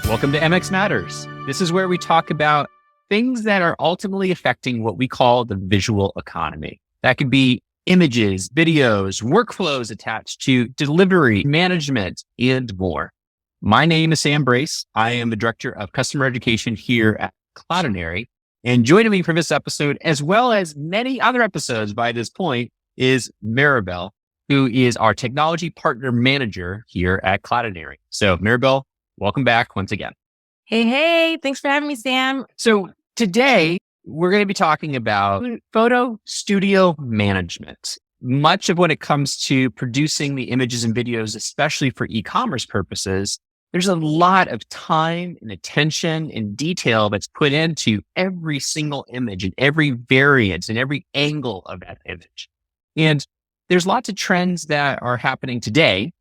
Welcome to MX Matters. This is where we talk about things that are ultimately affecting what we call the visual economy. That could be images, videos, workflows attached to delivery, management, and more. My name is Sam Brace. I am the Director of Customer Education here at Cloudinary. And joining me for this episode, as well as many other episodes by this point, is Maribel, who is our Technology Partner Manager here at Cloudinary. So Maribel, welcome back once again. Hey, thanks for having me, Sam. So today we're going to be talking about photo studio management. Much of when it comes to producing the images and videos, especially for e-commerce purposes, there's a lot of time and attention and detail that's put into every single image and every variant and every angle of that image. And there's lots of trends that are happening today,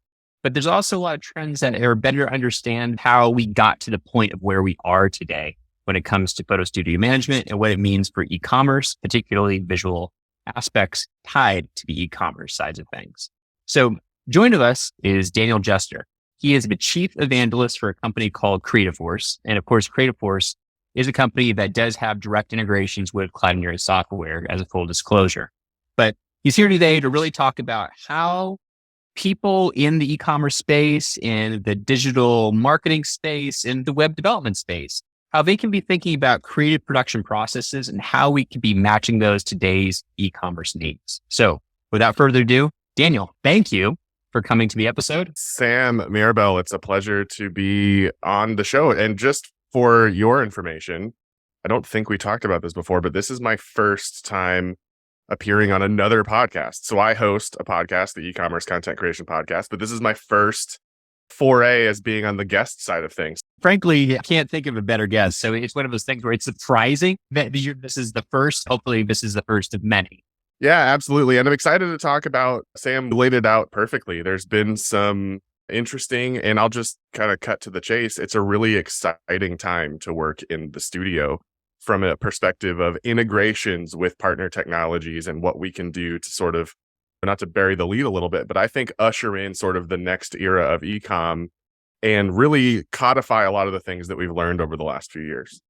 but there's also a lot of trends that are better to understand how we got to the point of where we are today when it comes to photo studio management and what it means for e-commerce, particularly visual aspects tied to the e-commerce sides of things. So joining us is Daniel Jester. He is the chief evangelist for a company called Creative Force. And of course, Creative Force is a company that does have direct integrations with Cloudinary software as a full disclosure. But he's here today to really talk about how people in the e-commerce space, in the digital marketing space, in the web development space, how they can be thinking about creative production processes and how we can be matching those to today's e-commerce needs. So without further ado, Daniel, thank you for coming to the episode. Sam, Maribel, it's a pleasure to be on the show. And just for your information, I don't think we talked about this before, but this is my first time appearing on another podcast. So I host a podcast, the e-commerce content creation podcast, but this is my first foray as being on the guest side of things. Frankly, I can't think of a better guest. So it's one of those things where it's surprising that this is the first. Hopefully this is the first of many. Yeah, absolutely. And I'm excited to talk about, Sam laid it out perfectly. There's been some interesting, and I'll just kind of cut to the chase. It's a really exciting time to work in the studio from a perspective of integrations with partner technologies and what we can do to sort of, not to bury the lead a little bit, but I think usher in sort of the next era of e-comm and really codify a lot of the things that we've learned over the last few years.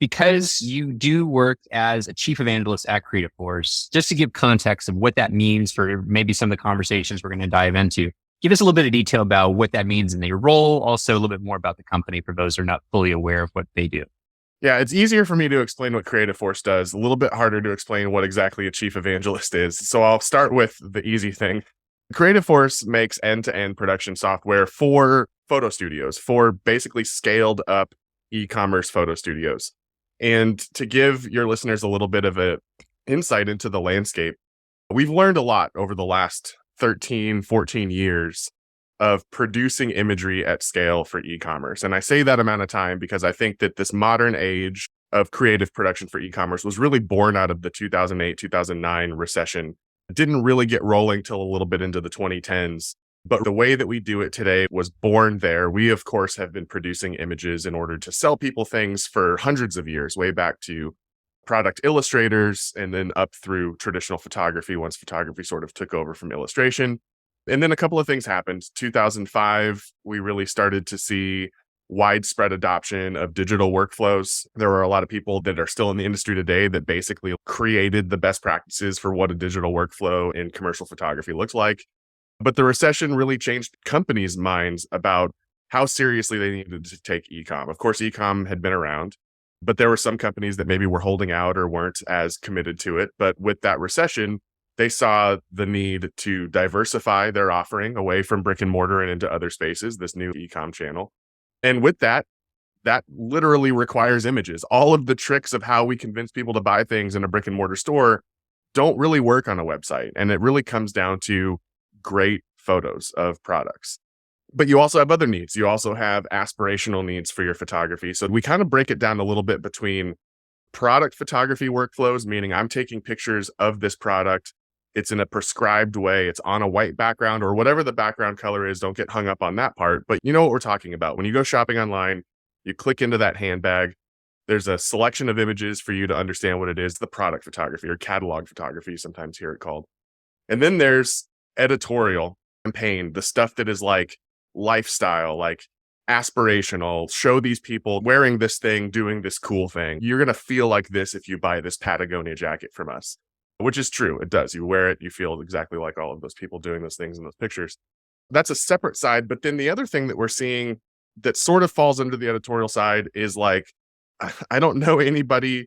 Because you do work as a chief evangelist at Creative Force, just to give context of what that means for maybe some of the conversations we're going to dive into, give us a little bit of detail about what that means in your role, also a little bit more about the company for those who are not fully aware of what they do. Yeah, it's easier for me to explain what Creative Force does, a little bit harder to explain what exactly a chief evangelist is. So I'll start with the easy thing. Creative Force makes end-to-end production software for photo studios, for basically scaled up e-commerce photo studios. And to give your listeners a little bit of an insight into the landscape, we've learned a lot over the last 13, 14 years of producing imagery at scale for e-commerce. And I say that amount of time because I think that this modern age of creative production for e-commerce was really born out of the 2008, 2009 recession. It didn't really get rolling till a little bit into the 2010s. But the way that we do it today was born there. We, of course, have been producing images in order to sell people things for hundreds of years, way back to product illustrators and then up through traditional photography once photography sort of took over from illustration. And then a couple of things happened. 2005, we really started to see widespread adoption of digital workflows. There were a lot of people that are still in the industry today that basically created the best practices for what a digital workflow in commercial photography looks like. But the recession really changed companies' minds about how seriously they needed to take e-comm. Of course, e-comm had been around, but there were some companies that maybe were holding out or weren't as committed to it. But with that recession, they saw the need to diversify their offering away from brick and mortar and into other spaces, this new e-comm channel. And with that, that literally requires images. All of the tricks of how we convince people to buy things in a brick and mortar store don't really work on a website. And it really comes down to great photos of products. But you also have other needs. You also have aspirational needs for your photography. So we kind of break it down a little bit between product photography workflows, meaning I'm taking pictures of this product. It's in a prescribed way. It's on a white background or whatever the background color is. Don't get hung up on that part. But you know what we're talking about. When you go shopping online, you click into that handbag. There's a selection of images for you to understand what it is, the product photography or catalog photography, sometimes hear it called. And then there's editorial campaign, the stuff that is like lifestyle, like aspirational, show these people wearing this thing, doing this cool thing. You're going to feel like this if you buy this Patagonia jacket from us, which is true. It does. You wear it, you feel exactly like all of those people doing those things in those pictures. That's a separate side. But then the other thing that we're seeing that sort of falls under the editorial side is like, I don't know anybody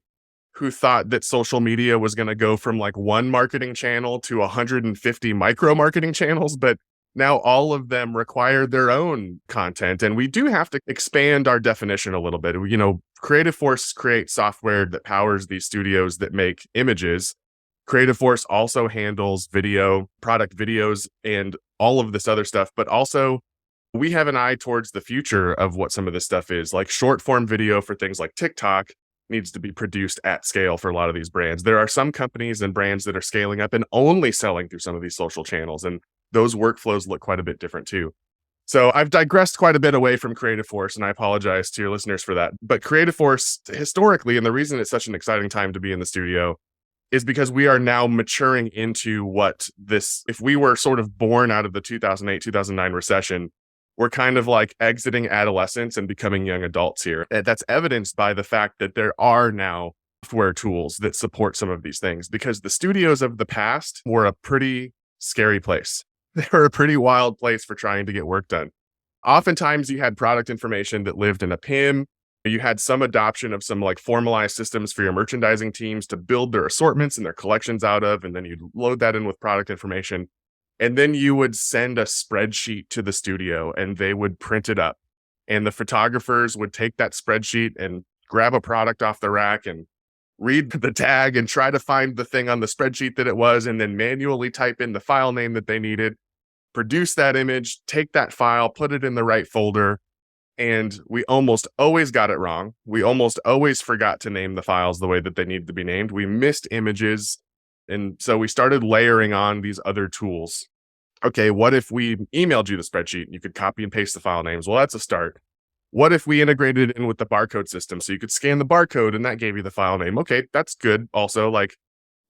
who thought that social media was going to go from like one marketing channel to 150 micro marketing channels, but now all of them require their own content. And we do have to expand our definition a little bit. You know, Creative Force creates software that powers these studios that make images. Creative Force also handles video, product videos, and all of this other stuff. But also, we have an eye towards the future of what some of this stuff is. Like short form video for things like TikTok needs to be produced at scale for a lot of these brands. There are some companies and brands that are scaling up and only selling through some of these social channels. And those workflows look quite a bit different too. So I've digressed quite a bit away from Creative Force, and I apologize to your listeners for that. But Creative Force, historically, and the reason it's such an exciting time to be in the studio is because we are now maturing into what this, if we were sort of born out of the 2008, 2009 recession, we're kind of like exiting adolescence and becoming young adults here. And that's evidenced by the fact that there are now software tools that support some of these things, because the studios of the past were a pretty scary place. They were a pretty wild place for trying to get work done. Oftentimes you had product information that lived in a PIM. You had some adoption of some like formalized systems for your merchandising teams to build their assortments and their collections out of, and then you'd load that in with product information. And then you would send a spreadsheet to the studio and they would print it up. And the photographers would take that spreadsheet and grab a product off the rack and read the tag and try to find the thing on the spreadsheet that it was, and then manually type in the file name that they needed, produce that image, take that file, put it in the right folder. And we almost always got it wrong. We almost always forgot to name the files the way that they needed to be named. We missed images. And so we started layering on these other tools. Okay, what if we emailed you the spreadsheet and you could copy and paste the file names? Well, that's a start. What if we integrated it in with the barcode system so you could scan the barcode and that gave you the file name? Okay, that's good. Also, like,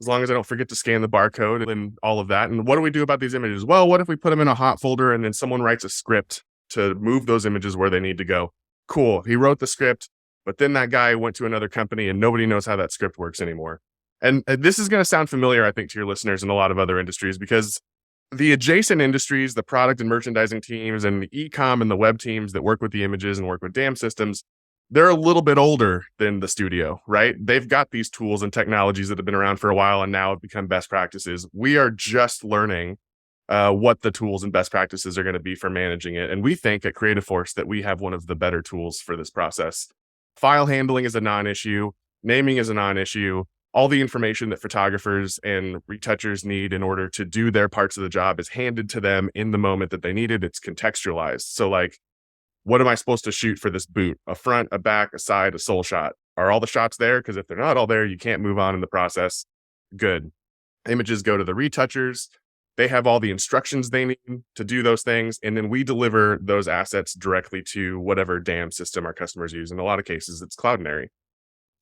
as long as I don't forget to scan the barcode and all of that. And what do we do about these images? Well, what if we put them in a hot folder and then someone writes a script to move those images where they need to go? Cool. He wrote the script, but then that guy went to another company and nobody knows how that script works anymore. And this is going to sound familiar, I think, to your listeners in a lot of other industries, because the adjacent industries, the product and merchandising teams and the e-comm and the web teams that work with the images and work with DAM systems, they're a little bit older than the studio, right? They've got these tools and technologies that have been around for a while and now have become best practices. We are just learning what the tools and best practices are going to be for managing it. And we think at Creative Force that we have one of the better tools for this process. File handling is a non-issue. Naming is a non-issue. All the information that photographers and retouchers need in order to do their parts of the job is handed to them in the moment that they need it. It's contextualized. So like, what am I supposed to shoot for this boot? A front, a back, a side, a sole shot. Are all the shots there? Because if they're not all there, you can't move on in the process. Good. Images go to the retouchers. They have all the instructions they need to do those things. And then we deliver those assets directly to whatever DAM system our customers use. In a lot of cases, it's Cloudinary.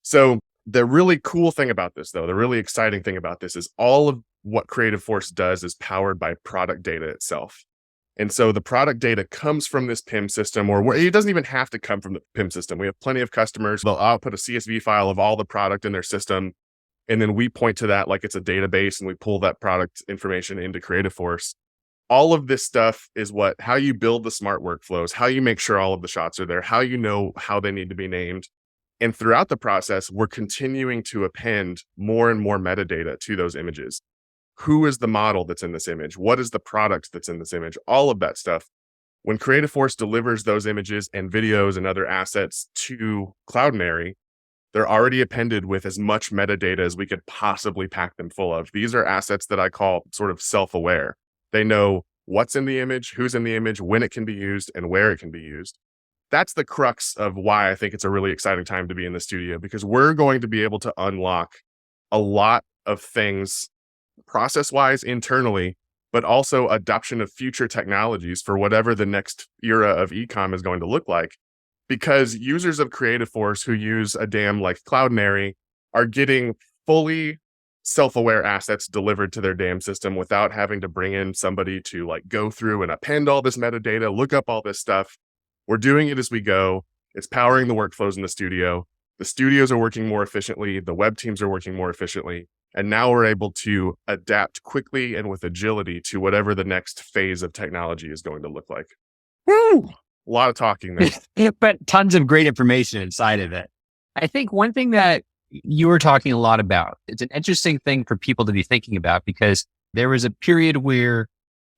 So the really cool thing about this, though, the really exciting thing about this is all of what Creative Force does is powered by product data itself. And so the product data comes from this PIM system, or it doesn't even have to come from the PIM system. We have plenty of customers. They'll output a CSV file of all the product in their system. And then we point to that like it's a database and we pull that product information into Creative Force. All of this stuff is how you build the smart workflows, how you make sure all of the shots are there, how you know how they need to be named. And throughout the process, we're continuing to append more and more metadata to those images. Who is the model that's in this image? What is the product that's in this image? All of that stuff. When Creative Force delivers those images and videos and other assets to Cloudinary, they're already appended with as much metadata as we could possibly pack them full of. These are assets that I call sort of self-aware. They know what's in the image, who's in the image, when it can be used, and where it can be used. That's the crux of why I think it's a really exciting time to be in the studio, because we're going to be able to unlock a lot of things process-wise internally, but also adoption of future technologies for whatever the next era of e-comm is going to look like. Because users of Creative Force who use a DAM like Cloudinary are getting fully self-aware assets delivered to their DAM system without having to bring in somebody to like go through and append all this metadata, look up all this stuff. We're doing it as we go. It's powering the workflows in the studio. The studios are working more efficiently. The web teams are working more efficiently. And now we're able to adapt quickly and with agility to whatever the next phase of technology is going to look like. Woo! A lot of talking there. But tons of great information inside of it. I think one thing that you were talking a lot about, it's an interesting thing for people to be thinking about because there was a period where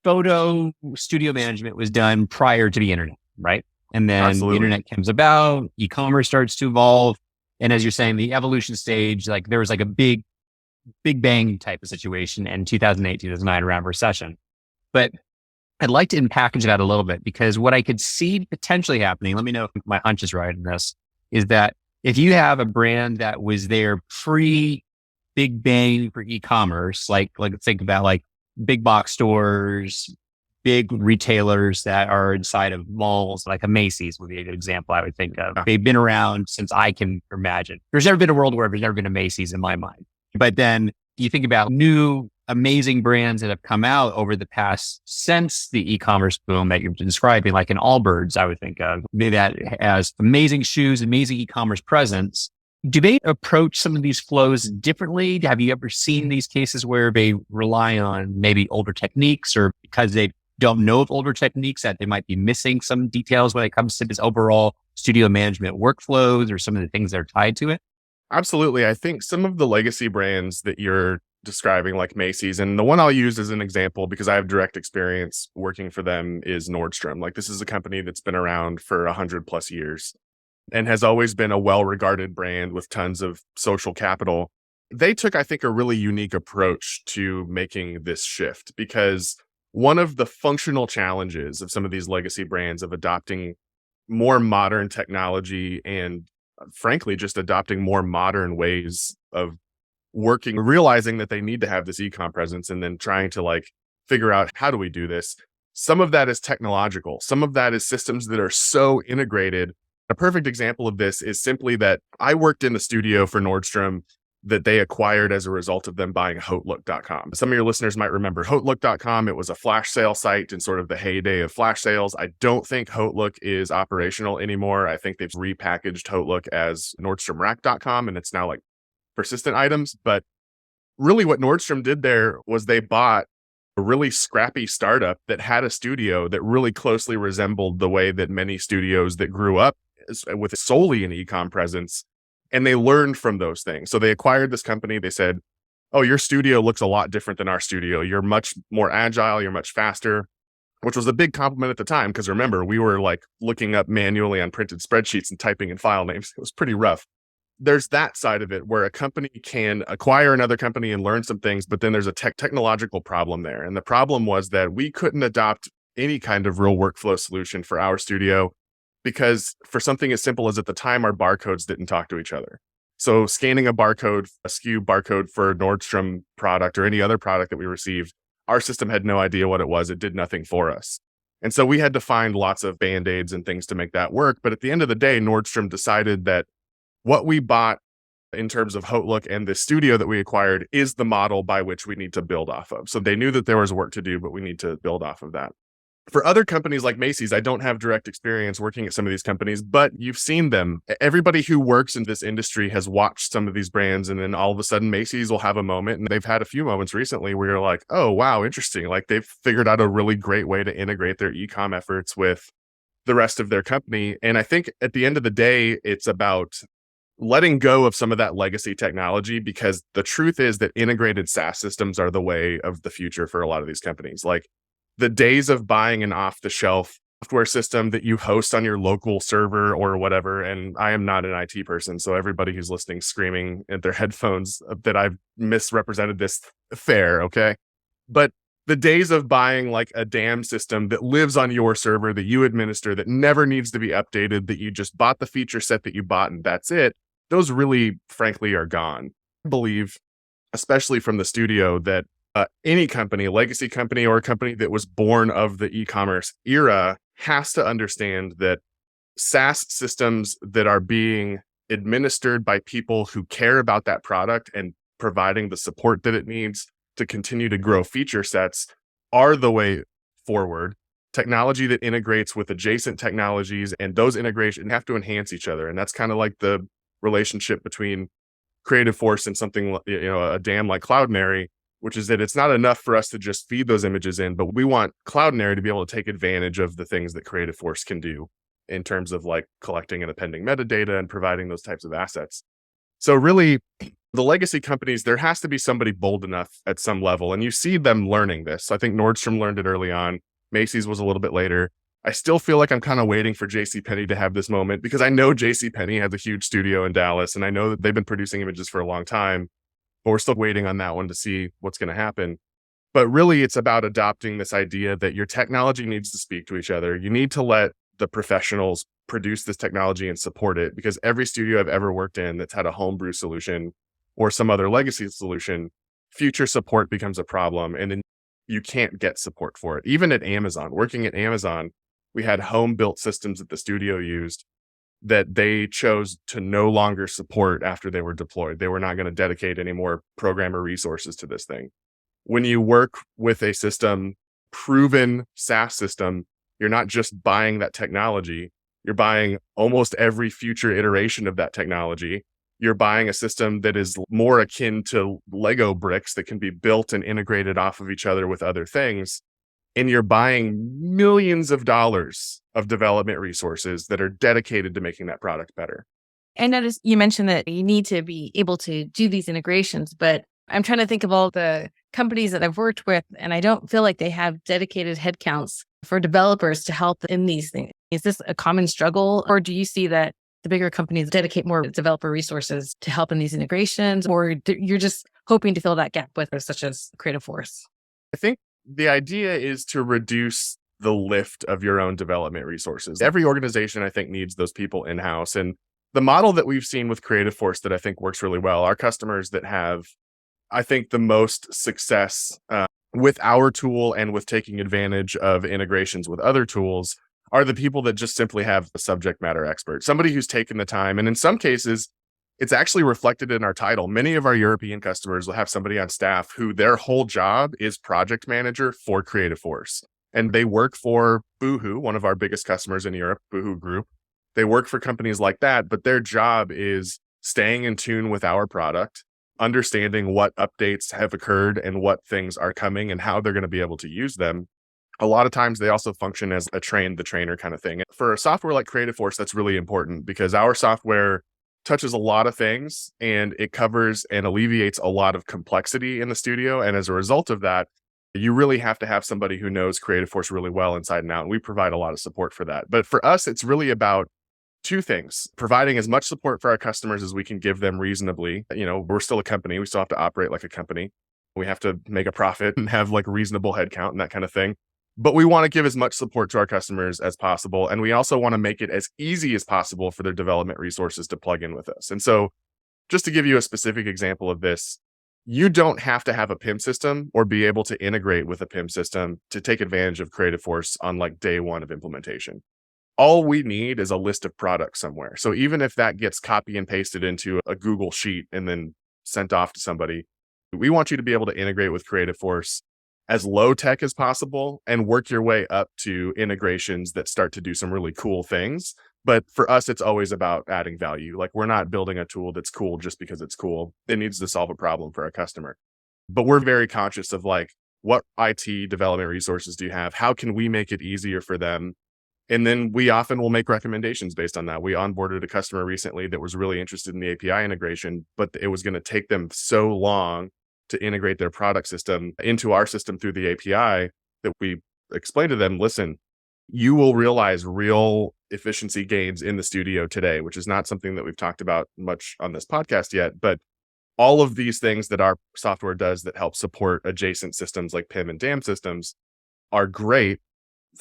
photo studio management was done prior to the internet, right? And then Absolutely. the internet comes about, e-commerce starts to evolve. And as you're saying, the evolution stage, like there was like a big bang type of situation in 2008, 2009 around recession. But I'd like to package that a little bit because what I could see potentially happening, let me know if my hunch is right in this, is that if you have a brand that was there pre big bang for e-commerce, like think about like big box stores, big retailers that are inside of malls, like a Macy's would be an example I would think of. Yeah. They've been around since I can imagine. There's never been a world where there's never been a Macy's in my mind. But then you think about new amazing brands that have come out over the past since the e-commerce boom that you're describing, like an Allbirds, I would think of, maybe that has amazing shoes, amazing e-commerce presence. Do they approach some of these flows differently? Have you ever seen these cases where they rely on maybe older techniques or because they don't know of older techniques that they might be missing some details when it comes to this overall studio management workflows or some of the things that are tied to it? Absolutely. I think some of the legacy brands that you're describing, like Macy's, and the one I'll use as an example because I have direct experience working for them is Nordstrom. Like this is a company that's been around for 100+ years and has always been a well-regarded brand with tons of social capital. They took, I think, a really unique approach to making this shift because one of the functional challenges of some of these legacy brands of adopting more modern technology and frankly, just adopting more modern ways of working, realizing that they need to have this e-com presence and then trying to like figure out how do we do this. Some of that is technological. Some of that is systems that are so integrated. A perfect example of this is simply that I worked in the studio for Nordstrom that they acquired as a result of them buying Hotlook.com. Some of your listeners might remember Hotlook.com. It was a flash sale site in sort of the heyday of flash sales. I don't think Hotlook is operational anymore. I think they've repackaged Hotlook as NordstromRack.com and it's now like persistent items. But really what Nordstrom did there was they bought a really scrappy startup that had a studio that really closely resembled the way that many studios that grew up with solely an e-com presence. And they learned from those things. So they acquired this company. They said, oh, your studio looks a lot different than our studio. You're much more agile. You're much faster, which was a big compliment at the time. Because remember, we were like looking up manually on printed spreadsheets and typing in file names. It was pretty rough. There's that side of it where a company can acquire another company and learn some things, but then there's a technological problem there. And the problem was that we couldn't adopt any kind of real workflow solution for our studio because for something as simple as at the time, our barcodes didn't talk to each other. So scanning a barcode, a SKU barcode for a Nordstrom product or any other product that we received, our system had no idea what it was. It did nothing for us. And so we had to find lots of Band-Aids and things to make that work. But at the end of the day, Nordstrom decided that what we bought in terms of Hotlook and the studio that we acquired is the model by which we need to build off of. So they knew that there was work to do, but we need to build off of that. For other companies like Macy's, I don't have direct experience working at some of these companies, but you've seen them. Everybody who works in this industry has watched some of these brands, and then all of a sudden Macy's will have a moment, and they've had a few moments recently where you're like, oh, wow, interesting. Like they've figured out a really great way to integrate their e-com efforts with the rest of their company. And I think at the end of the day, it's about letting go of some of that legacy technology, because the truth is that integrated SaaS systems are the way of the future for a lot of these companies. Like the days of buying an off-the-shelf software system that you host on your local server or whatever, and I am not an IT person, so everybody who's listening screaming at their headphones that I've misrepresented this fair, okay? But the days of buying like a DAM system that lives on your server that you administer, that never needs to be updated, that you just bought the feature set that you bought and that's it, those really, frankly, are gone. I believe, especially from the studio, that any company, a legacy company or a company that was born of the e-commerce era, has to understand that SaaS systems that are being administered by people who care about that product and providing the support that it needs to continue to grow feature sets are the way forward. technology that integrates with adjacent technologies, and those integrations have to enhance each other. And that's kind of like the relationship between Creative Force and something, a dam like Cloudinary, which is that it's not enough for us to just feed those images in, but we want Cloudinary to be able to take advantage of the things that Creative Force can do in terms of like collecting and appending metadata and providing those types of assets. So really, the legacy companies, there has to be somebody bold enough at some level. And you see them learning this. I think Nordstrom learned it early on. Macy's was a little bit later. I still feel like I'm kind of waiting for JCPenney to have this moment, because I know JCPenney has a huge studio in Dallas, and I know that they've been producing images for a long time, but we're still waiting on that one to see what's going to happen. But really, it's about adopting this idea that your technology needs to speak to each other. You need to let the professionals produce this technology and support it, because every studio I've ever worked in that's had a homebrew solution or some other legacy solution, future support becomes a problem, and then you can't get support for it. Even at Amazon, working at Amazon, we had home-built systems that the studio used that they chose to no longer support after they were deployed. They were not going to dedicate any more programmer resources to this thing. When you work with a system, proven SaaS system, you're not just buying that technology, you're buying almost every future iteration of that technology. You're buying a system that is more akin to Lego bricks that can be built and integrated off of each other with other things. And you're buying millions of dollars of development resources that are dedicated to making that product better. I noticed you mentioned that you need to be able to do these integrations, but I'm trying to think of all the companies that I've worked with, and I don't feel like they have dedicated headcounts for developers to help in these things. Is this a common struggle, or do you see that the bigger companies dedicate more developer resources to help in these integrations, or you're just hoping to fill that gap with such as Creative Force? I think the idea is to reduce the lift of your own development resources. Every organization, I think, needs those people in-house. And the model that we've seen with Creative Force that I think works really well, our customers that have, I think, the most success with our tool and with taking advantage of integrations with other tools are the people that just simply have a subject matter expert, somebody who's taken the time. And in some cases, it's actually reflected in our title. Many of our European customers will have somebody on staff who their whole job is project manager for Creative Force. And they work for Boohoo, one of our biggest customers in Europe, Boohoo Group. They work for companies like that, but their job is staying in tune with our product, understanding what updates have occurred and what things are coming and how they're going to be able to use them. A lot of times they also function as a train the trainer kind of thing. For a software like Creative Force, that's really important because our software touches a lot of things and it covers and alleviates a lot of complexity in the studio. And as a result of that, you really have to have somebody who knows Creative Force really well inside and out. And we provide a lot of support for that. But for us, it's really about two things: providing as much support for our customers as we can give them reasonably. We're still a company. We still have to operate like a company. We have to make a profit and have like reasonable headcount and that kind of thing. But we want to give as much support to our customers as possible. And we also want to make it as easy as possible for their development resources to plug in with us. And so just to give you a specific example of this, you don't have to have a PIM system or be able to integrate with a PIM system to take advantage of Creative Force on like day one of implementation. All we need is a list of products somewhere. So even if that gets copy and pasted into a Google sheet and then sent off to somebody, we want you to be able to integrate with Creative Force as low tech as possible and work your way up to integrations that start to do some really cool things. But for us, it's always about adding value. Like, we're not building a tool that's cool just because it's cool. It needs to solve a problem for our customer. But we're very conscious of like, what IT development resources do you have? How can we make it easier for them? And then we often will make recommendations based on that. We onboarded a customer recently that was really interested in the API integration, but it was going to take them so long to integrate their product system into our system through the API that we explained to them, listen, you will realize real efficiency gains in the studio today, which is not something that we've talked about much on this podcast yet. But all of these things that our software does that help support adjacent systems like PIM and DAM systems are great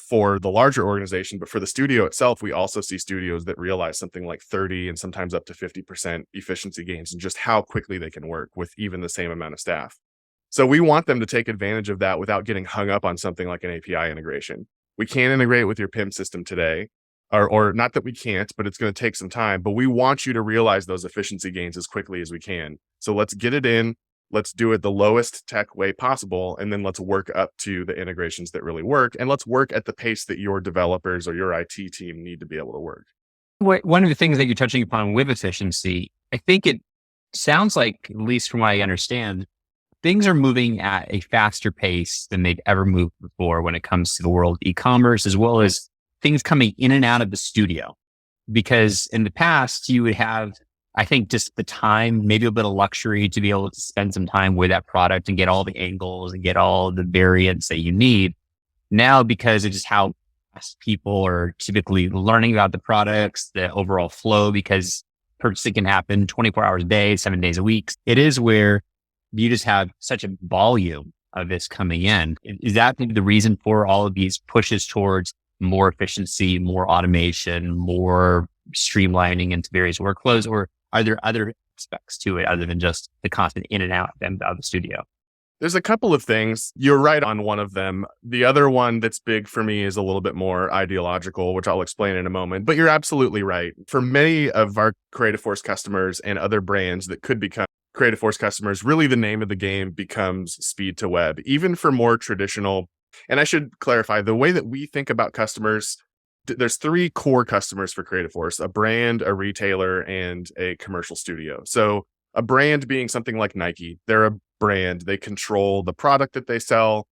for the larger organization. But for the studio itself, we also see studios that realize something like 30 and sometimes up to 50% efficiency gains and just how quickly they can work with even the same amount of staff. So we want them to take advantage of that without getting hung up on something like an API integration. We can't integrate with your PIM system today, or not that we can't, but it's going to take some time. But we want you to realize those efficiency gains as quickly as we can. So let's get it in. Let's do it the lowest tech way possible. And then let's work up to the integrations that really work. And let's work at the pace that your developers or your IT team need to be able to work. One of the things that you're touching upon with efficiency, I think it sounds like, at least from what I understand, things are moving at a faster pace than they've ever moved before when it comes to the world of e-commerce, as well as things coming in and out of the studio. Because in the past, you would have, I think, just the time, maybe a bit of luxury to be able to spend some time with that product and get all the angles and get all the variants that you need. Now, because of just how fast people are typically learning about the products, the overall flow, because purchasing can happen 24 hours a day, 7 days a week. It is where you just have such a volume of this coming in. Is that maybe the reason for all of these pushes towards more efficiency, more automation, more streamlining into various workflows? Or are there other aspects to it other than just the constant in and out of the studio? There's a couple of things. You're right on one of them. The other one that's big for me is a little bit more ideological, which I'll explain in a moment. But you're absolutely right. For many of our Creative Force customers and other brands that could become Creative Force customers, really the name of the game becomes speed to web, even for more traditional. And I should clarify the way that we think about customers. There's three core customers for Creative Force: a brand, a retailer, and a commercial studio. So a brand being something like Nike, they're a brand. They control the product that they sell.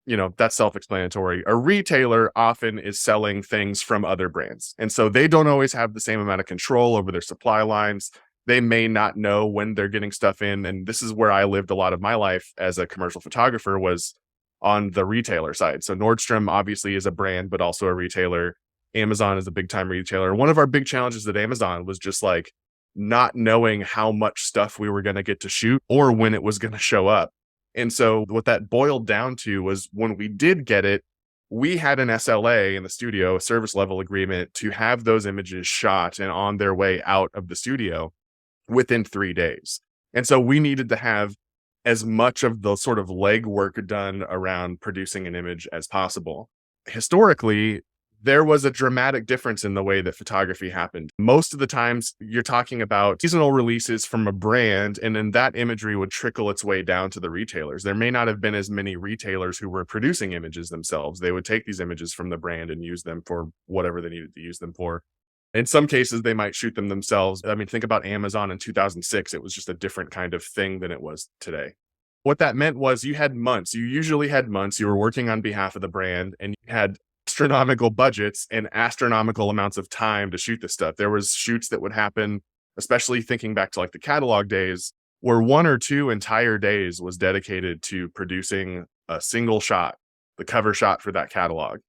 That's self-explanatory. A retailer often is selling things from other brands. And so they don't always have the same amount of control over their supply lines. They may not know when they're getting stuff in. And this is where I lived a lot of my life as a commercial photographer, was on the retailer side. So Nordstrom obviously is a brand, but also a retailer. Amazon is a big time retailer. One of our big challenges at Amazon was just like not knowing how much stuff we were going to get to shoot or when it was going to show up. And so what that boiled down to was, when we did get it, we had an SLA in the studio, a service level agreement, to have those images shot and on their way out of the studio within 3 days. And so we needed to have as much of the sort of legwork done around producing an image as possible. Historically, there was a dramatic difference in the way that photography happened. Most of the times you're talking about seasonal releases from a brand, and then that imagery would trickle its way down to the retailers. There may not have been as many retailers who were producing images themselves. They would take these images from the brand and use them for whatever they needed to use them for. In some cases, they might shoot them themselves. I mean, think about Amazon in 2006. It was just a different kind of thing than it was today. What that meant was you had months. You usually had months. You were working on behalf of the brand, and you had astronomical budgets and astronomical amounts of time to shoot this stuff. There was shoots that would happen, especially thinking back to like the catalog days, where 1 or 2 entire days was dedicated to producing a single shot, the cover shot for that catalog.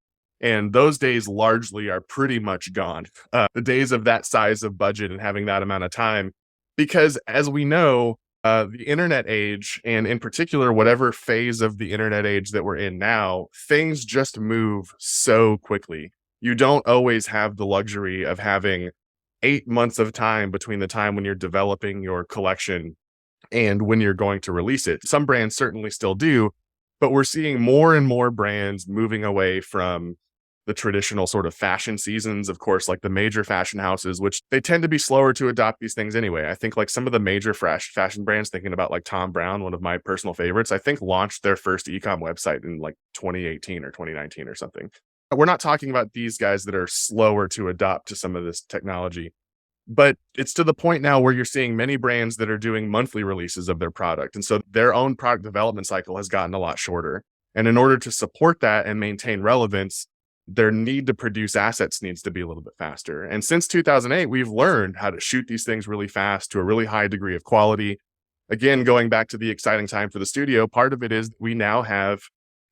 And those days largely are pretty much gone. The days of that size of budget and having that amount of time, because as we know, the internet age, and in particular, whatever phase of the internet age that we're in now, things just move so quickly. You don't always have the luxury of having 8 months of time between the time when you're developing your collection and when you're going to release it. Some brands certainly still do, but we're seeing more and more brands moving away from the traditional sort of fashion seasons. Of course, like the major fashion houses, which they tend to be slower to adopt these things anyway. I think like some of the major fashion brands, thinking about like Tom Brown, one of my personal favorites, I think launched their first e-comm website in like 2018 or 2019 or something. We're not talking about these guys that are slower to adopt to some of this technology, but it's to the point now where you're seeing many brands that are doing monthly releases of their product. And so their own product development cycle has gotten a lot shorter. And in order to support that and maintain relevance, their need to produce assets needs to be a little bit faster. And since 2008, we've learned how to shoot these things really fast to a really high degree of quality. Again, going back to the exciting time for the studio, part of it is we now have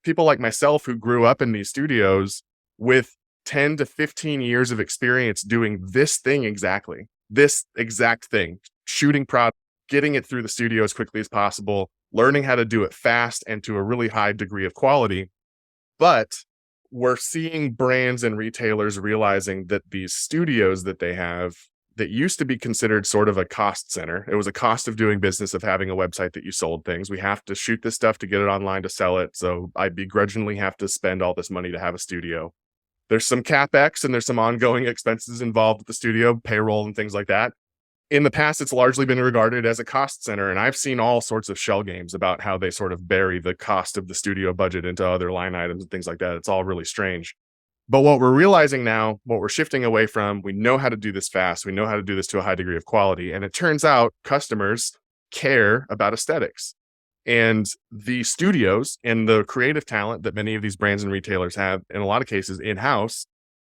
people like myself who grew up in these studios with 10 to 15 years of experience doing this thing exactly, this exact thing, shooting product, getting it through the studio as quickly as possible, learning how to do it fast and to a really high degree of quality. But we're seeing brands and retailers realizing that these studios that they have that used to be considered sort of a cost center. It was a cost of doing business of having a website that you sold things. We have to shoot this stuff to get it online to sell it. So I begrudgingly have to spend all this money to have a studio. There's some CapEx and there's some ongoing expenses involved with the studio, payroll and things like that. In the past, it's largely been regarded as a cost center, and I've seen all sorts of shell games about how they sort of bury the cost of the studio budget into other line items and things like that. It's all really strange. But what we're realizing now, what we're shifting away from, we know how to do this fast. We know how to do this to a high degree of quality. And it turns out customers care about aesthetics. And the studios and the creative talent that many of these brands and retailers have, in a lot of cases in-house,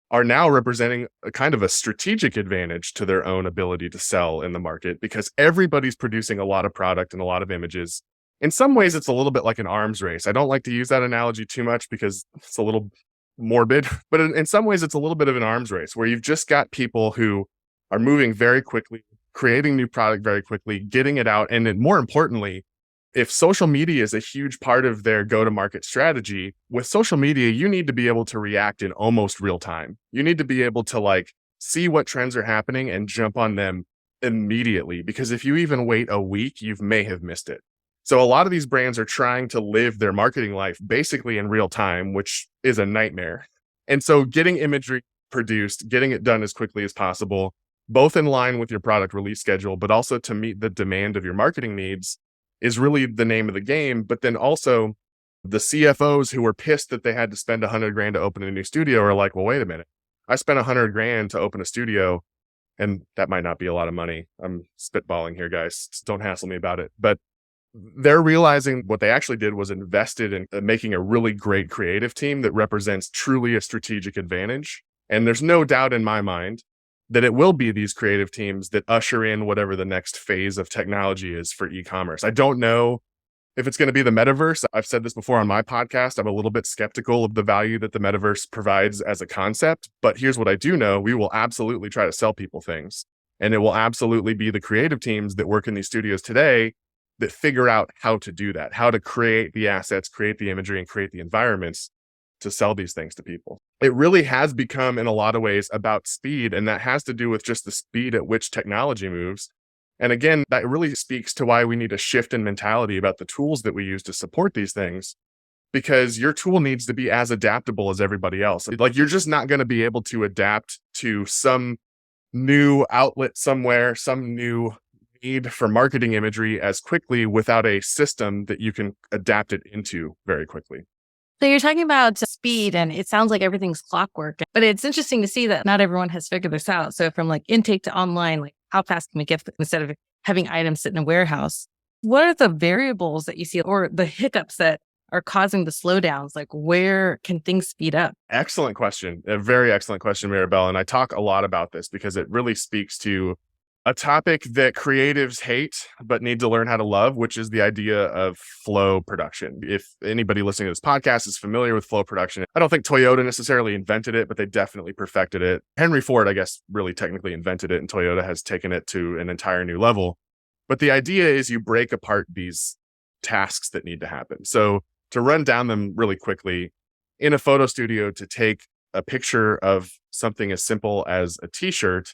are now representing a kind of a strategic advantage to their own ability to sell in the market because everybody's producing a lot of product and a lot of images. In some ways, it's a little bit like an arms race. I don't like to use that analogy too much because it's a little morbid, but in some ways, it's a little bit of an arms race where you've just got people who are moving very quickly, creating new product very quickly, getting it out. And then more importantly, if social media is a huge part of their go-to-market strategy, with social media, you need to be able to react in almost real time. You need to be able to see what trends are happening and jump on them immediately. Because if you even wait a week, you may have missed it. So a lot of these brands are trying to live their marketing life basically in real time, which is a nightmare. And so getting imagery produced, getting it done as quickly as possible, both in line with your product release schedule, but also to meet the demand of your marketing needs is really the name of the game. But then also the CFOs who were pissed that they had to spend $100,000 to open a new studio are like, well, wait a minute. I spent $100,000 to open a studio, and that might not be a lot of money. I'm spitballing here, guys. Don't hassle me about it. But they're realizing what they actually did was invested in making a really great creative team that represents truly a strategic advantage. And there's no doubt in my mind that it will be these creative teams that usher in whatever the next phase of technology is for e-commerce. I don't know if it's going to be the metaverse. I've said this before on my podcast. I'm a little bit skeptical of the value that the metaverse provides as a concept. But here's what I do know. We will absolutely try to sell people things. And it will absolutely be the creative teams that work in these studios today that figure out how to do that, how to create the assets, create the imagery, and create the environments to sell these things to people. It really has become, in a lot of ways, about speed, and that has to do with just the speed at which technology moves. And again, that really speaks to why we need a shift in mentality about the tools that we use to support these things, because your tool needs to be as adaptable as everybody else. You're just not going to be able to adapt to some new outlet somewhere, some new need for marketing imagery as quickly without a system that you can adapt it into very quickly. So you're talking about speed, and it sounds like everything's clockwork, but it's interesting to see that not everyone has figured this out. So from intake to online, how fast can we get instead of having items sit in a warehouse? What are the variables that you see or the hiccups that are causing the slowdowns? Where can things speed up? Excellent question. A very excellent question, Maribel. And I talk a lot about this because it really speaks to a topic that creatives hate, but need to learn how to love, which is the idea of flow production. If anybody listening to this podcast is familiar with flow production, I don't think Toyota necessarily invented it, but they definitely perfected it. Henry Ford, I guess, really technically invented it, and Toyota has taken it to an entire new level. But the idea is you break apart these tasks that need to happen. So to run down them really quickly, in a photo studio, to take a picture of something as simple as a t-shirt,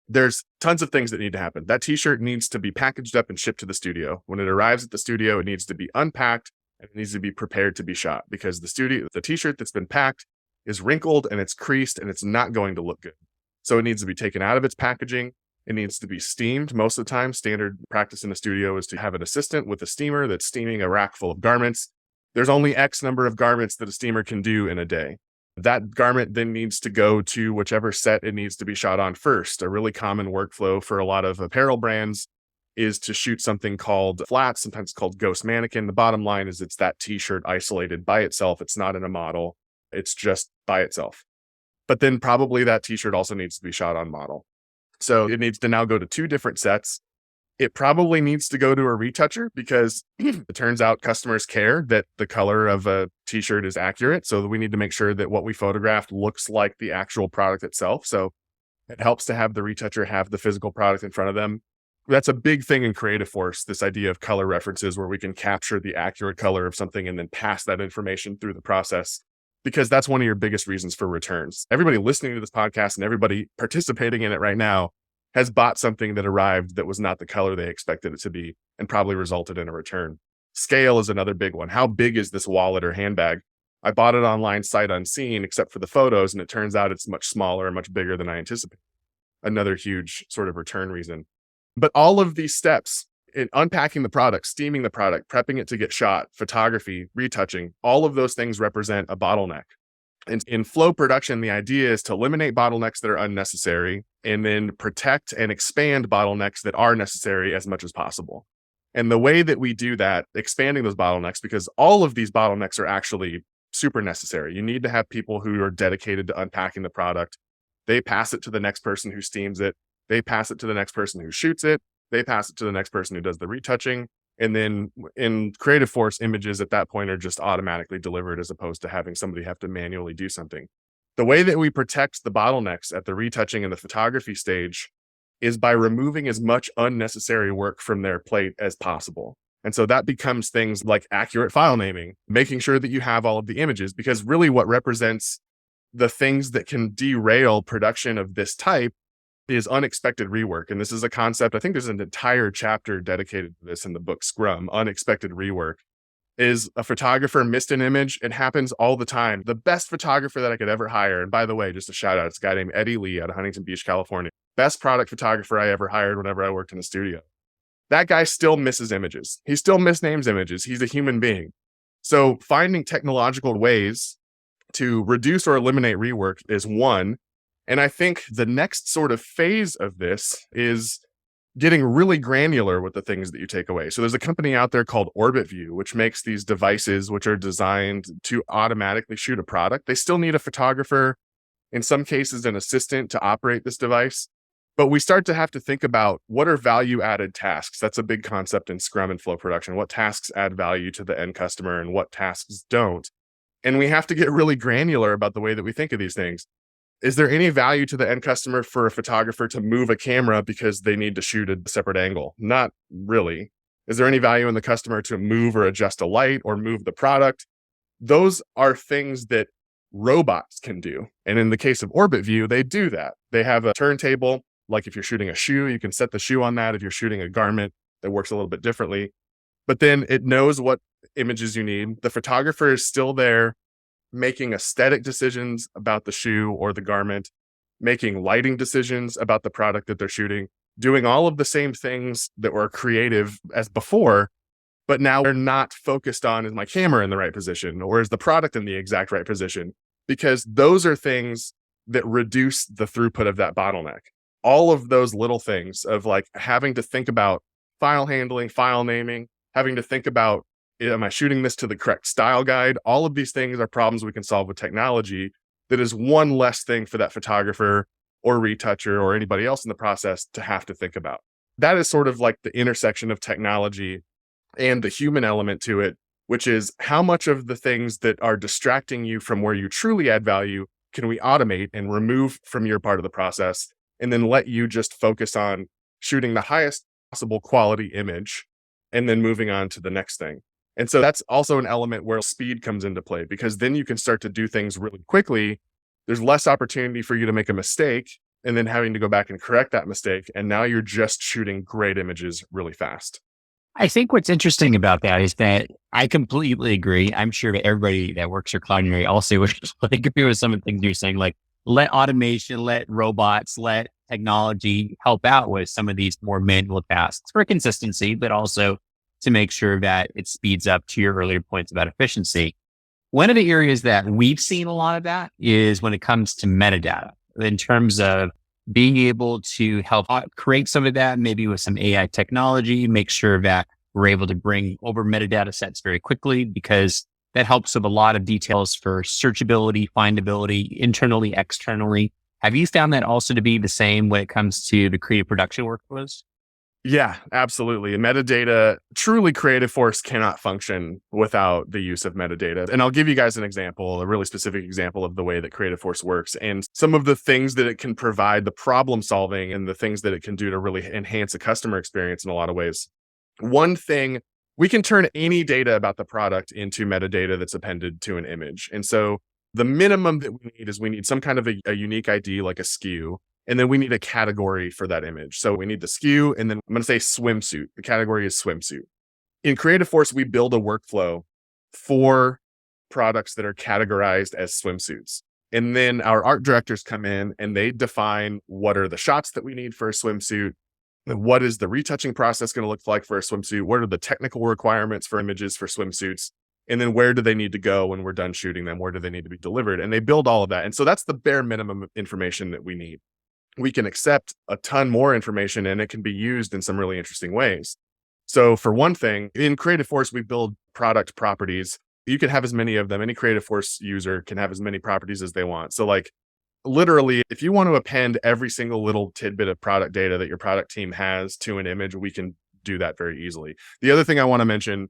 there's tons of things that need to happen. That t-shirt needs to be packaged up and shipped to the studio. When it arrives at the studio, it needs to be unpacked and it needs to be prepared to be shot, because the t-shirt that's been packed is wrinkled and it's creased and it's not going to look good. So it needs to be taken out of its packaging. It needs to be steamed. Most of the time, standard practice in a studio is to have an assistant with a steamer that's steaming a rack full of garments. There's only X number of garments that a steamer can do in a day. That garment then needs to go to whichever set it needs to be shot on first. A really common workflow for a lot of apparel brands is to shoot something called flat, sometimes called ghost mannequin. The bottom line is it's that t-shirt isolated by itself. It's not in a model. It's just by itself. But then probably that t-shirt also needs to be shot on model. So it needs to now go to 2 different sets. It probably needs to go to a retoucher because it turns out customers care that the color of a t-shirt is accurate. So we need to make sure that what we photographed looks like the actual product itself. So it helps to have the retoucher have the physical product in front of them. That's a big thing in Creative Force, this idea of color references where we can capture the accurate color of something and then pass that information through the process, because that's one of your biggest reasons for returns. Everybody listening to this podcast and everybody participating in it right now has bought something that arrived that was not the color they expected it to be and probably resulted in a return. Scale is another big one. How big is this wallet or handbag? I bought it online sight unseen, except for the photos, and it turns out it's much smaller and much bigger than I anticipated. Another huge sort of return reason. But all of these steps in unpacking the product, steaming the product, prepping it to get shot, photography, retouching, all of those things represent a bottleneck. And in flow production, the idea is to eliminate bottlenecks that are unnecessary and then protect and expand bottlenecks that are necessary as much as possible. And the way that we do that, expanding those bottlenecks, because all of these bottlenecks are actually super necessary. You need to have people who are dedicated to unpacking the product. They pass it to the next person who steams it. They pass it to the next person who shoots it. They pass it to the next person who does the retouching. And then in Creative Force, images at that point are just automatically delivered as opposed to having somebody have to manually do something. The way that we protect the bottlenecks at the retouching and the photography stage is by removing as much unnecessary work from their plate as possible. And so that becomes things like accurate file naming, making sure that you have all of the images, because really what represents the things that can derail production of this type is unexpected rework. And this is a concept, I think there's an entire chapter dedicated to this in the book Scrum. Unexpected rework is a photographer missed an image. It happens all the time. The best photographer that I could ever hire, and by the way, just a shout out, it's a guy named Eddie Lee out of Huntington Beach, California. Best product photographer I ever hired whenever I worked in a studio. That guy still misses images. He still misnames images. He's a human being. So finding technological ways to reduce or eliminate rework is one. And I think the next sort of phase of this is getting really granular with the things that you take away. So there's a company out there called OrbitView, which makes these devices which are designed to automatically shoot a product. They still need a photographer, in some cases, an assistant to operate this device. But we start to have to think about what are value-added tasks. That's a big concept in Scrum and flow production. What tasks add value to the end customer and what tasks don't? And we have to get really granular about the way that we think of these things. Is there any value to the end customer for a photographer to move a camera because they need to shoot a separate angle? Not really. Is there any value in the customer to move or adjust a light or move the product? Those are things that robots can do. And in the case of OrbitView, they do that. They have a turntable. Like if you're shooting a shoe, you can set the shoe on that. If you're shooting a garment, that works a little bit differently. But then it knows what images you need. The photographer is still there making aesthetic decisions about the shoe or the garment, making lighting decisions about the product that they're shooting, doing all of the same things that were creative as before, but now they're not focused on, is my camera in the right position or is the product in the exact right position? Because those are things that reduce the throughput of that bottleneck. All of those little things of like having to think about file handling, file naming, having to think about, am I shooting this to the correct style guide? All of these things are problems we can solve with technology. That is one less thing for that photographer or retoucher or anybody else in the process to have to think about. That is sort of like the intersection of technology and the human element to it, which is how much of the things that are distracting you from where you truly add value can we automate and remove from your part of the process, and then let you just focus on shooting the highest possible quality image and then moving on to the next thing. And so that's also an element where speed comes into play, because then you can start to do things really quickly. There's less opportunity for you to make a mistake and then having to go back and correct that mistake. And now you're just shooting great images really fast. I think what's interesting about that is that I completely agree. I'm sure that everybody that works for Cloudinary also would agree with some of the things you're saying, like let automation, let robots, let technology help out with some of these more manual tasks for consistency, but also to make sure that it speeds up, to your earlier points about efficiency. One of the areas that we've seen a lot of that is when it comes to metadata, in terms of being able to help create some of that, maybe with some AI technology, make sure that we're able to bring over metadata sets very quickly, because that helps with a lot of details for searchability, findability, internally, externally. Have you found that also to be the same when it comes to the creative production workflows? Yeah, absolutely. Metadata, truly Creative Force cannot function without the use of metadata. And I'll give you guys an example, a really specific example of the way that Creative Force works and some of the things that it can provide, the problem solving and the things that it can do to really enhance a customer experience in a lot of ways. One thing, we can turn any data about the product into metadata that's appended to an image. And so the minimum that we need is we need some kind of a unique ID, like a SKU. And then we need a category for that image. So we need the SKU, and then I'm going to say swimsuit. The category is swimsuit. In Creative Force, we build a workflow for products that are categorized as swimsuits. And then our art directors come in and they define what are the shots that we need for a swimsuit. What is the retouching process going to look like for a swimsuit? What are the technical requirements for images for swimsuits? And then where do they need to go when we're done shooting them? Where do they need to be delivered? And they build all of that. And so that's the bare minimum information that we need. We can accept a ton more information and it can be used in some really interesting ways. So for one thing, in Creative Force, we build product properties. You can have as many of them. Any Creative Force user can have as many properties as they want. So like literally, if you want to append every single little tidbit of product data that your product team has to an image, we can do that very easily. The other thing I want to mention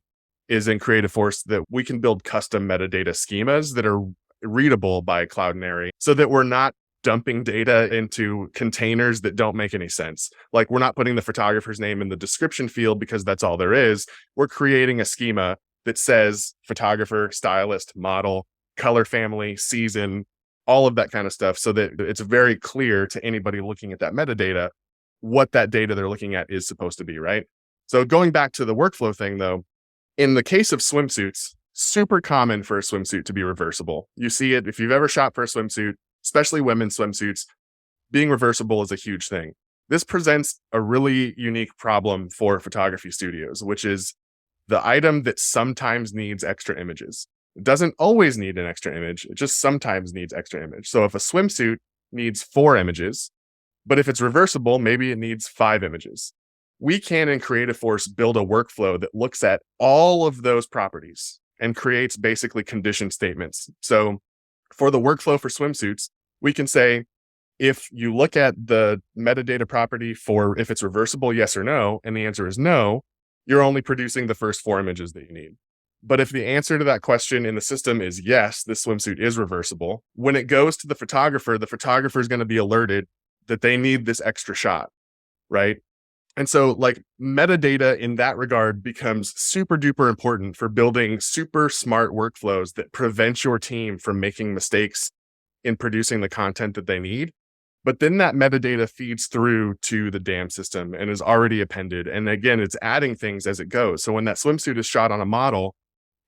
is in Creative Force that we can build custom metadata schemas that are readable by Cloudinary so that we're not dumping data into containers that don't make any sense. Like we're not putting the photographer's name in the description field because that's all there is. We're creating a schema that says photographer, stylist, model, color family, season, all of that kind of stuff so that it's very clear to anybody looking at that metadata what that data they're looking at is supposed to be, right? So going back to the workflow thing though, in the case of swimsuits, super common for a swimsuit to be reversible. You see it if you've ever shot for a swimsuit, especially women's swimsuits, being reversible is a huge thing. This presents a really unique problem for photography studios, which is the item that sometimes needs extra images. It doesn't always need an extra image. It just sometimes needs extra image. So if a swimsuit needs 4 images, but if it's reversible, maybe it needs 5 images. We can, in Creative Force, build a workflow that looks at all of those properties and creates basically condition statements. So for the workflow for swimsuits, we can say, if you look at the metadata property for if it's reversible, yes or no, and the answer is no, you're only producing the first 4 images that you need. But if the answer to that question in the system is yes, this swimsuit is reversible, when it goes to the photographer is going to be alerted that they need this extra shot, right? And so like metadata in that regard becomes super duper important for building super smart workflows that prevent your team from making mistakes in producing the content that they need. But then that metadata feeds through to the DAM system and is already appended. And again, it's adding things as it goes. So when that swimsuit is shot on a model,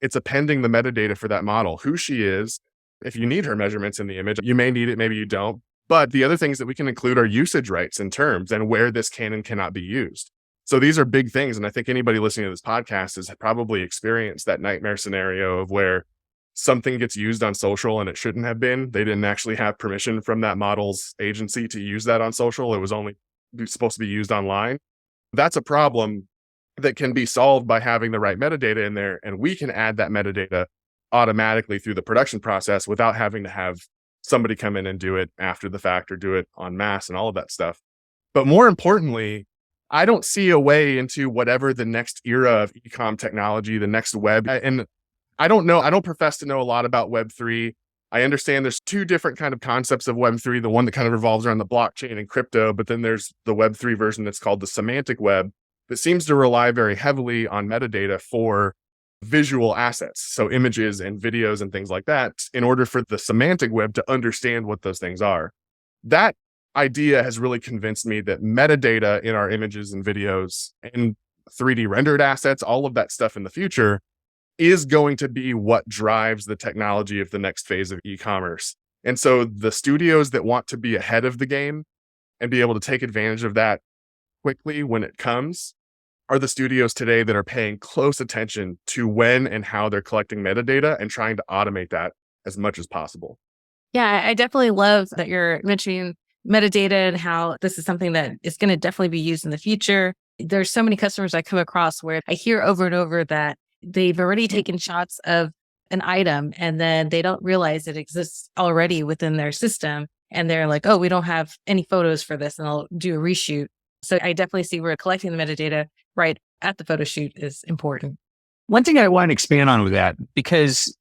it's appending the metadata for that model, who she is. If you need her measurements in the image, you may need it, maybe you don't. But the other things that we can include are usage rights and terms and where this can and cannot be used. So these are big things. And I think anybody listening to this podcast has probably experienced that nightmare scenario of where something gets used on social and it shouldn't have been. They didn't actually have permission from that model's agency to use that on social. It was only supposed to be used online. That's a problem that can be solved by having the right metadata in there. And we can add that metadata automatically through the production process without having to have somebody come in and do it after the fact or do it en masse and all of that stuff. But more importantly, I don't see a way into whatever the next era of e-comm technology, the next web. And I don't know, I don't profess to know a lot about Web3. I understand there's 2 different kind of concepts of Web3, the one that kind of revolves around the blockchain and crypto, but then there's the Web3 version that's called the semantic web that seems to rely very heavily on metadata for visual assets. So images and videos and things like that, in order for the semantic web to understand what those things are. That idea has really convinced me that metadata in our images and videos and 3D rendered assets, all of that stuff in the future is going to be what drives the technology of the next phase of e-commerce. And so the studios that want to be ahead of the game and be able to take advantage of that quickly when it comes are the studios today that are paying close attention to when and how they're collecting metadata and trying to automate that as much as possible. Yeah, I definitely love that you're mentioning metadata and how this is something that is going to definitely be used in the future. There's so many customers I come across where I hear over and over that they've already taken shots of an item and then they don't realize it exists already within their system. And they're like, oh, we don't have any photos for this, and I'll do a reshoot. So I definitely see where collecting the metadata right at the photo shoot is important. One thing I want to expand on with that, because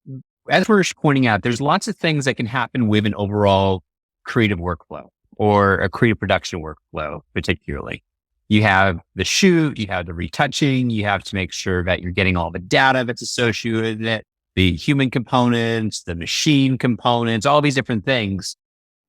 as we're pointing out, there's lots of things that can happen with an overall creative workflow or a creative production workflow, particularly. You have the shoot, you have the retouching, you have to make sure that you're getting all the data that's associated with it, the human components, the machine components, all these different things.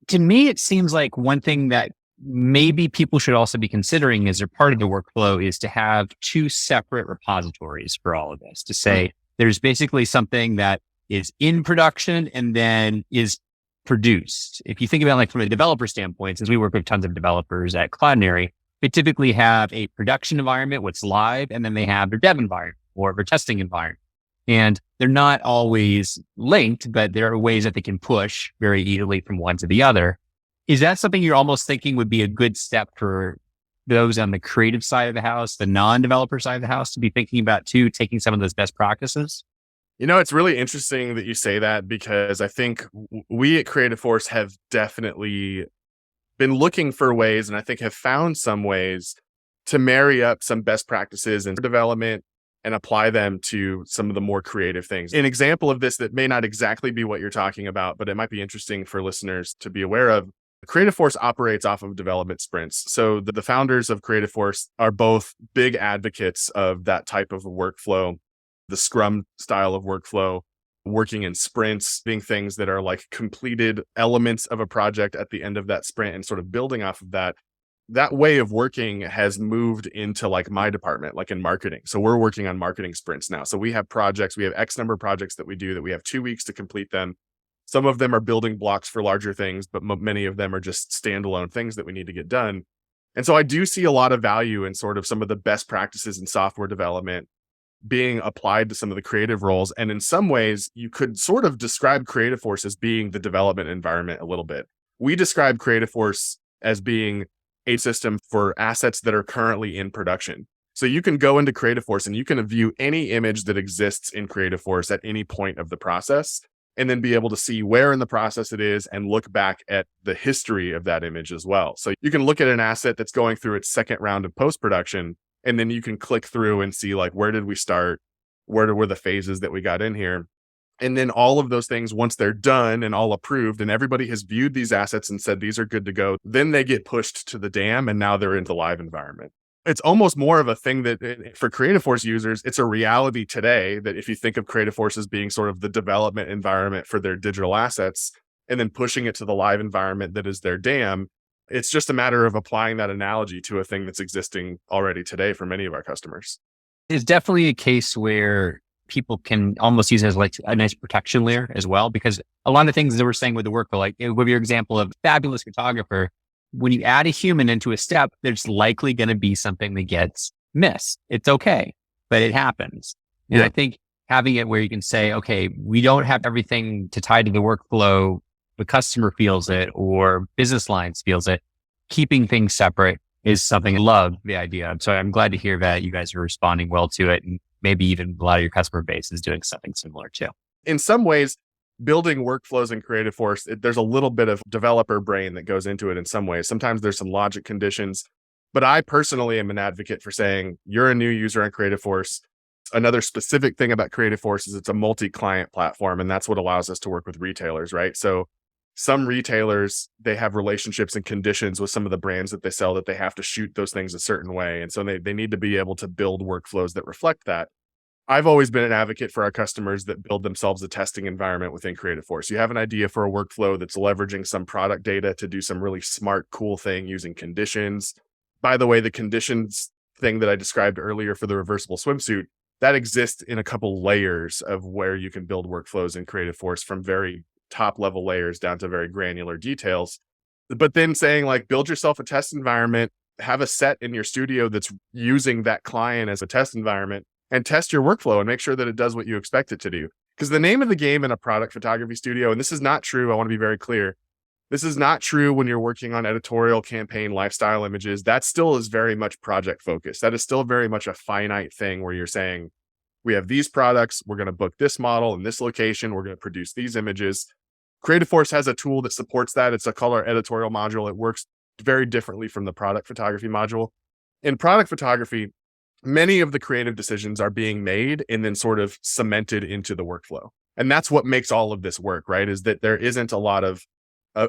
To me, it seems like one thing that maybe people should also be considering as a part of the workflow is to have 2 separate repositories for all of this, to say there's basically something that is in production and then is produced. If you think about like from a developer standpoint, since we work with tons of developers at Cloudinary, They typically have a production environment, what's live, and then they have their dev environment or their testing environment. And they're not always linked, but there are ways that they can push very easily from one to the other. Is that something you're almost thinking would be a good step for those on the creative side of the house, the non-developer side of the house, to be thinking about too, taking some of those best practices? It's really interesting that you say that, because I think we at Creative Force have definitely been looking for ways, and I think have found some ways to marry up some best practices in development and apply them to some of the more creative things. An example of this that may not exactly be what you're talking about, but it might be interesting for listeners to be aware of. Creative Force operates off of development sprints. So the founders of Creative Force are both big advocates of that type of workflow, the Scrum style of workflow, working in sprints, being things that are like completed elements of a project at the end of that sprint and sort of building off of that. That way of working has moved into like my department, like in marketing. So we're working on marketing sprints now. So we have projects, we have X number of projects that we do that we have 2 weeks to complete them. Some of them are building blocks for larger things, but many of them are just standalone things that we need to get done. And so I do see a lot of value in sort of some of the best practices in software development being applied to some of the creative roles. And in some ways, you could sort of describe Creative Force as being the development environment a little bit. We describe Creative Force as being a system for assets that are currently in production. So you can go into Creative Force and you can view any image that exists in Creative Force at any point of the process, and then be able to see where in the process it is and look back at the history of that image as well. So you can look at an asset that's going through its second round of post-production, and then you can click through and see like, where did we start? Where were the phases that we got in here? And then all of those things, once they're done and all approved and everybody has viewed these assets and said, these are good to go, then they get pushed to the DAM and now they're into live environment. It's almost more of a thing that for Creative Force users, it's a reality today that if you think of Creative Force as being sort of the development environment for their digital assets and then pushing it to the live environment that is their DAM, it's just a matter of applying that analogy to a thing that's existing already today for many of our customers. It's definitely a case where people can almost use it as like a nice protection layer as well, because a lot of things that we're saying with the workflow, like with your example of fabulous photographer, when you add a human into a step, there's likely going to be something that gets missed. It's okay, but it happens. And I think having it where you can say, okay, we don't have everything to tie to the workflow. The customer feels it or business lines feels it. Keeping things separate is something I love the idea of. So I'm glad to hear that you guys are responding well to it. And maybe even a lot of your customer base is doing something similar too. In some ways, building workflows in Creative Force, there's a little bit of developer brain that goes into it in some ways. Sometimes there's some logic conditions, but I personally am an advocate for saying you're a new user on Creative Force. Another specific thing about Creative Force is it's a multi-client platform, and that's what allows us to work with retailers, right? So some retailers, they have relationships and conditions with some of the brands that they sell that they have to shoot those things a certain way. And so they need to be able to build workflows that reflect that. I've always been an advocate for our customers that build themselves a testing environment within Creative Force. You have an idea for a workflow that's leveraging some product data to do some really smart, cool thing using conditions. By the way, the conditions thing that I described earlier for the reversible swimsuit, that exists in a couple layers of where you can build workflows in Creative Force, from very top level layers down to very granular details. But then saying like, build yourself a test environment, have a set in your studio that's using that client as a test environment, and test your workflow and make sure that it does what you expect it to do. Because the name of the game in a product photography studio, and this is not true, I want to be very clear, this is not true when you're working on editorial, campaign, lifestyle images. That still is very much project focused. That is still very much a finite thing where you're saying, we have these products, we're going to book this model in this location, we're going to produce these images. Creative Force has a tool that supports that. It's a color editorial module. It works very differently from the product photography module. In product photography, many of the creative decisions are being made and then sort of cemented into the workflow. And that's what makes all of this work, right? Is that there isn't a lot of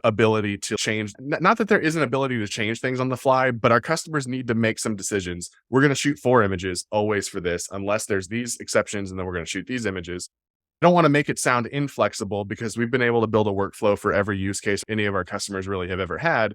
ability to change. Not that there isn't ability to change things on the fly, but our customers need to make some decisions. We're going to shoot 4 images always for this, unless there's these exceptions, and then we're going to shoot these images. I don't want to make it sound inflexible, because we've been able to build a workflow for every use case any of our customers really have ever had.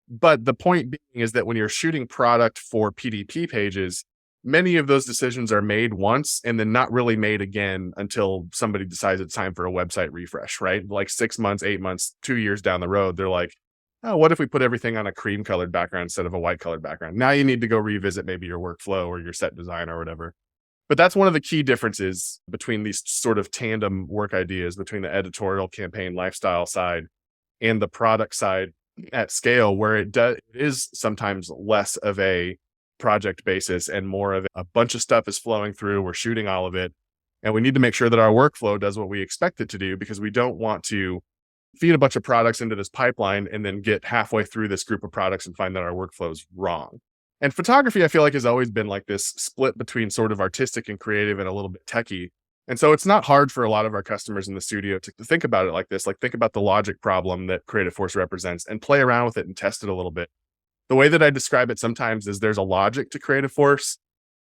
But the point being is that when you're shooting product for PDP pages, many of those decisions are made once and then not really made again until somebody decides it's time for a website refresh, right? Like 6 months, 8 months, 2 years down the road, they're like, oh, what if we put everything on a cream colored background instead of a white colored background? Now you need to go revisit maybe your workflow or your set design or whatever. But that's one of the key differences between these sort of tandem work ideas between the editorial campaign lifestyle side and the product side at scale, where it is sometimes less of a project basis and more of a bunch of stuff is flowing through. We're shooting all of it. And we need to make sure that our workflow does what we expect it to do, because we don't want to feed a bunch of products into this pipeline and then get halfway through this group of products and find that our workflow is wrong. And photography, I feel like, has always been like this split between sort of artistic and creative and a little bit techie. And so it's not hard for a lot of our customers in the studio to think about it like this, like think about the logic problem that Creative Force represents and play around with it and test it a little bit. The way that I describe it sometimes is there's a logic to Creative Force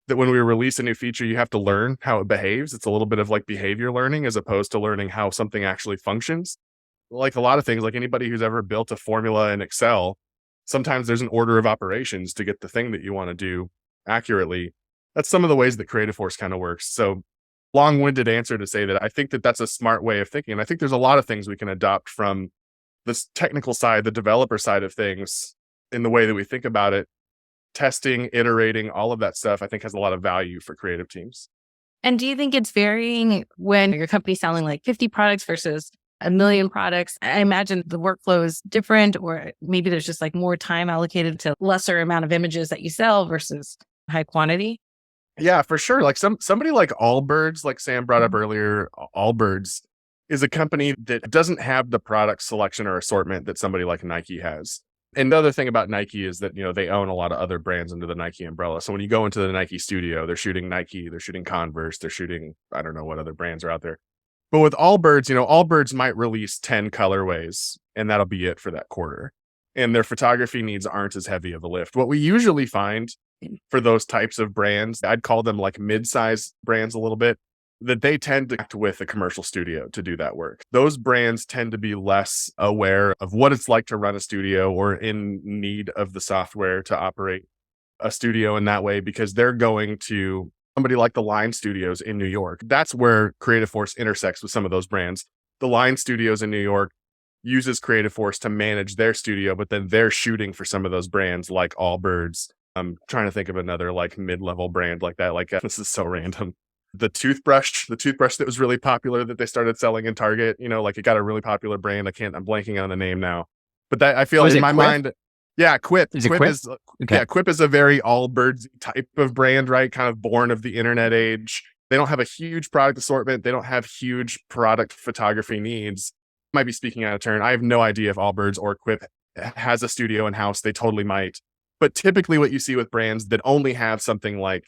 that when we release a new feature, you have to learn how it behaves. It's a little bit of like behavior learning as opposed to learning how something actually functions. Like a lot of things, like anybody who's ever built a formula in Excel, sometimes there's an order of operations to get the thing that you want to do accurately. That's some of the ways that Creative Force kind of works. So long-winded answer to say that I think that that's a smart way of thinking. And I think there's a lot of things we can adopt from this technical side, the developer side of things, in the way that we think about it. Testing, iterating, all of that stuff, I think has a lot of value for creative teams. And do you think it's varying when your company's selling like 50 products versus 1,000,000 products? I imagine the workflow is different, or maybe there's just like more time allocated to lesser amount of images that you sell versus high quantity. Yeah, for sure. Like somebody like Allbirds, like Sam brought up earlier, Allbirds is a company that doesn't have the product selection or assortment that somebody like Nike has. And the other thing about Nike is that, they own a lot of other brands under the Nike umbrella. So when you go into the Nike studio, they're shooting Nike, they're shooting Converse, they're shooting, I don't know what other brands are out there. But with Allbirds, Allbirds might release 10 colorways and that'll be it for that quarter. And their photography needs aren't as heavy of a lift. What we usually find for those types of brands, I'd call them like mid-size brands a little bit, that they tend to act with a commercial studio to do that work. Those brands tend to be less aware of what it's like to run a studio or in need of the software to operate a studio in that way, because they're going to somebody like the Line Studios in New York. That's where Creative Force intersects with some of those brands. The Line Studios in New York uses Creative Force to manage their studio, but then they're shooting for some of those brands like Allbirds. I'm trying to think of another like mid-level brand like that. Like this is so random. The toothbrush that was really popular that they started selling in Target, like it got a really popular brand. I'm blanking on the name now, but that I feel in my mind. Yeah. Quip. Quip is, okay. Yeah, Quip is a very Allbirds type of brand, right? Kind of born of the internet age. They don't have a huge product assortment. They don't have huge product photography needs. Might be speaking out of turn. I have no idea if Allbirds or Quip has a studio in-house. They totally might. But typically what you see with brands that only have something like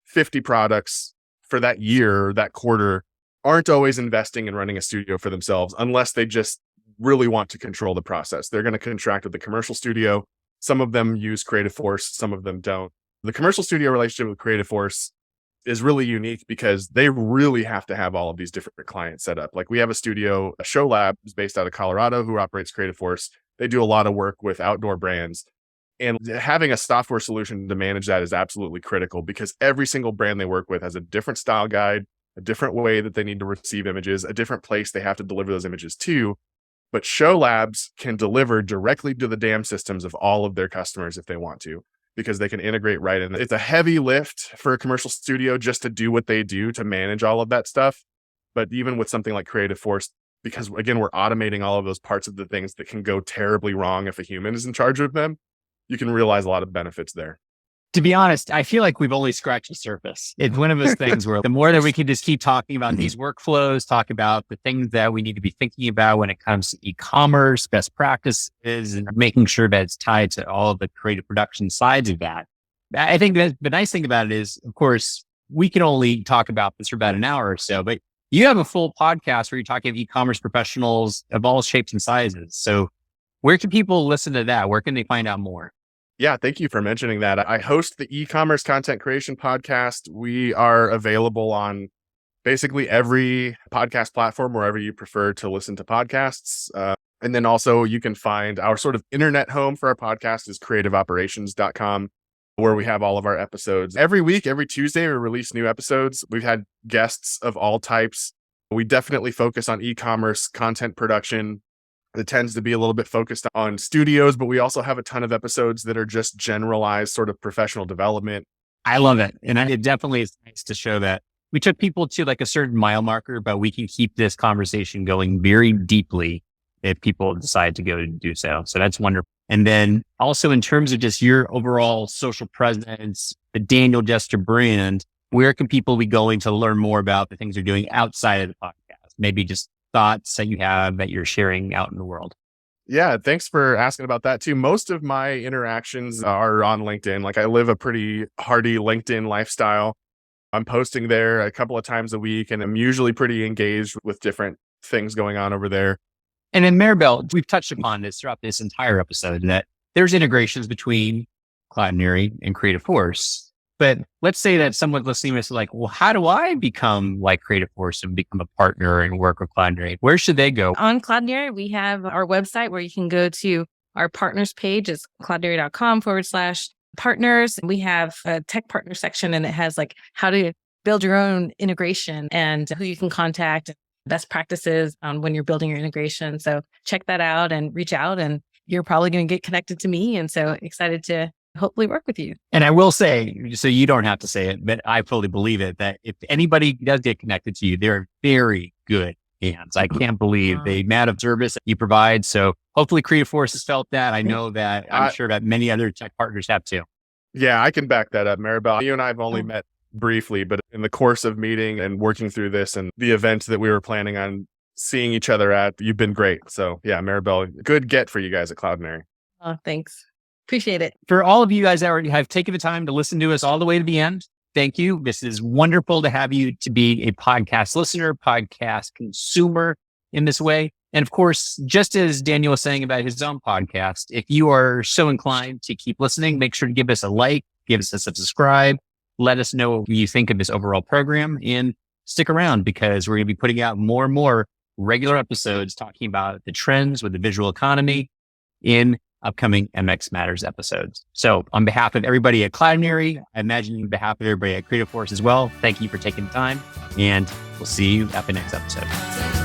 50 products for that year or that quarter aren't always investing in running a studio for themselves unless they just really want to control the process. They're going to contract with the commercial studio. Some of them use Creative Force, some of them don't. The commercial studio relationship with Creative Force is really unique because they really have to have all of these different clients set up. Like we have a studio, a show lab is based out of Colorado who operates Creative Force. They do a lot of work with outdoor brands. And having a software solution to manage that is absolutely critical because every single brand they work with has a different style guide, a different way that they need to receive images, a different place they have to deliver those images to. But show labs can deliver directly to the DAM systems of all of their customers if they want to, because they can integrate right in. It's a heavy lift for a commercial studio just to do what they do to manage all of that stuff. But even with something like Creative Force, because again, we're automating all of those parts of the things that can go terribly wrong if a human is in charge of them, you can realize a lot of benefits there. To be honest, I feel like we've only scratched the surface. It's one of those things where the more that we can just keep talking about these workflows, talk about the things that we need to be thinking about when it comes to e-commerce, best practices, and making sure that it's tied to all of the creative production sides of that. I think that the nice thing about it is, of course, we can only talk about this for about an hour or so, but you have a full podcast where you're talking to e-commerce professionals of all shapes and sizes. So where can people listen to that? Where can they find out more? Yeah, thank you for mentioning that. I host the e-commerce content creation podcast. We are available on basically every podcast platform, wherever you prefer to listen to podcasts. And then also you can find our sort of internet home for our podcast is creativeoperations.com, where we have all of our episodes. Every week, every Tuesday, we release new episodes. We've had guests of all types. We definitely focus on e-commerce content production. It tends to be a little bit focused on studios, but we also have a ton of episodes that are just generalized sort of professional development. I love it. And it definitely is nice to show that we took people to like a certain mile marker, but we can keep this conversation going very deeply if people decide to go to do so. So that's wonderful. And then also in terms of just your overall social presence, the Daniel Jester brand, where can people be going to learn more about the things you're doing outside of the podcast? Maybe just thoughts that you have that you're sharing out in the world. Yeah, thanks for asking about that too. Most of my interactions are on LinkedIn. Like I live a pretty hearty LinkedIn lifestyle. I'm posting there a couple of times a week, and I'm usually pretty engaged with different things going on over there. And then Maribel, we've touched upon this throughout this entire episode that there's integrations between Cloudinary and Creative Force. But let's say that someone's listening to this like, well, how do I become like Creative Force and become a partner and work with Cloudinary? Where should they go? On Cloudinary, we have our website where you can go to our partners page. It's cloudinary.com/partners. We have a tech partner section, and it has like how to build your own integration and who you can contact, best practices on when you're building your integration. So check that out and reach out, and you're probably going to get connected to me. And so excited to hopefully work with you. And I will say, so you don't have to say it, but I fully believe it, that if anybody does get connected to you, they're very good hands. I can't believe the amount of service that you provide. So hopefully Creative Force has felt that. I know that I'm sure that many other tech partners have too. Yeah, I can back that up, Maribel. You and I have only met briefly, but in the course of meeting and working through this and the event that we were planning on seeing each other at, you've been great. So yeah, Maribel, good get for you guys at Cloudinary. Oh, thanks. Appreciate it. For all of you guys that already have taken the time to listen to us all the way to the end, thank you. This is wonderful to have you to be a podcast listener, podcast consumer in this way. And of course, just as Daniel was saying about his own podcast, if you are so inclined to keep listening, make sure to give us a like, give us a subscribe, let us know what you think of this overall program, and stick around because we're going to be putting out more and more regular episodes talking about the trends with the visual economy in upcoming MX Matters episodes. So on behalf of everybody at Cloudinary, I imagine on behalf of everybody at Creative Force as well, thank you for taking the time, and we'll see you at the next episode.